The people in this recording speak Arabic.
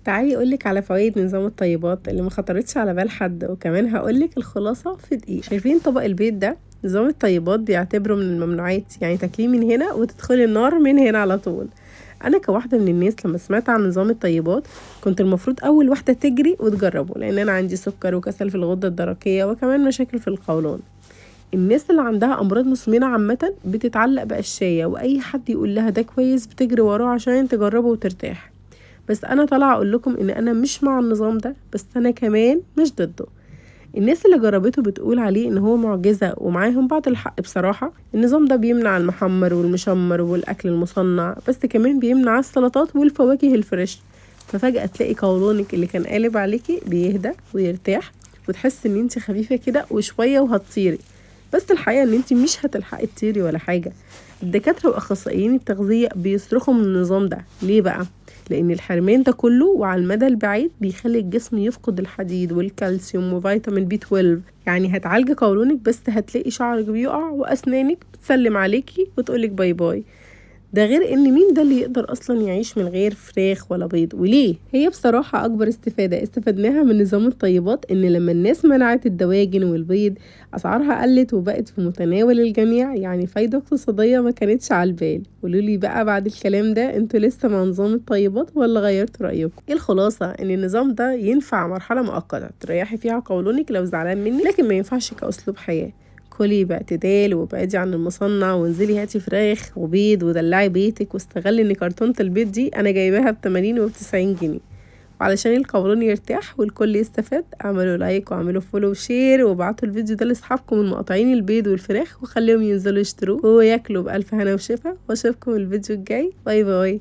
تعالي اقولك على فوائد نظام الطيبات اللي ما خطرتش على بال حد، وكمان هقولك الخلاصه في دقيقه. شايفين طبق البيض ده؟ نظام الطيبات بيعتبره من الممنوعات، يعني تاكليه من هنا وتدخلي النار من هنا على طول. انا كواحده من الناس لما سمعت عن نظام الطيبات كنت المفروض اول واحده تجري وتجربه، لان انا عندي سكر وكسل في الغده الدرقيه وكمان مشاكل في القولون. الناس اللي عندها امراض مزمنه عامه بتتعلق بقشايه، واي حد يقول لها ده كويس بتجري وراه عشان تجربه وترتاح. بس انا طالعه اقول لكم ان انا مش مع النظام ده، بس انا كمان مش ضده. الناس اللي جربته بتقول عليه ان هو معجزه، ومعاهم بعض الحق. بصراحه النظام ده بيمنع المحمر والمشمر والاكل المصنع، بس كمان بيمنع السلطات والفواكه الفريش. ففجاه تلاقي قولونك اللي كان قالب عليكي بيهدى ويرتاح، وتحس ان انت خفيفه كده وشويه وهتطيري. بس الحقيقه ان انت مش هتلحقي تطيري ولا حاجه. الدكاتره واخصائيين التغذيه بيصرخوا من النظام ده. ليه بقى؟ لان الحرمان ده كله وعلى المدى البعيد بيخلي الجسم يفقد الحديد والكالسيوم وفيتامين بي 12. يعني هتعالجي قولونك، بس هتلاقي شعرك بيقع واسنانك بتسلم عليكي وتقولك باي باي. ده غير ان مين ده اللي يقدر اصلا يعيش من غير فراخ ولا بيض؟ وليه؟ هي بصراحة اكبر استفادة استفدناها من نظام الطيبات ان لما الناس منعت الدواجن والبيض اسعارها قلت وبقت في متناول الجميع، يعني فايدة اقتصادية ما كانتش على البال. قولولي بقى بعد الكلام ده، انتوا لسه مع نظام الطيبات ولا غيرتوا رأيكم؟ ايه الخلاصة؟ ان النظام ده ينفع مرحلة مؤقتة تريحي فيها قولونك لو زعلان مني، لكن ما ينفعش كأسلوب حياة. كلي باعتدال وابعدي عن المصنع، وانزلي هاتي فراخ وبيض ودلعي بيتك، واستغلي ان كرتونة البيض دي انا جايباها ب80 وب90 جنيه. وعلشان القولون يرتاح والكل يستفاد، اعملوا لايك واعملوا فولو وشير، وابعتوا الفيديو ده لاصحابكم المقاطعين البيض والفراخ، وخليهم ينزلوا يشتروه وياكلوا بألف هنا وشفا. واشوفكم الفيديو الجاي. باي باي.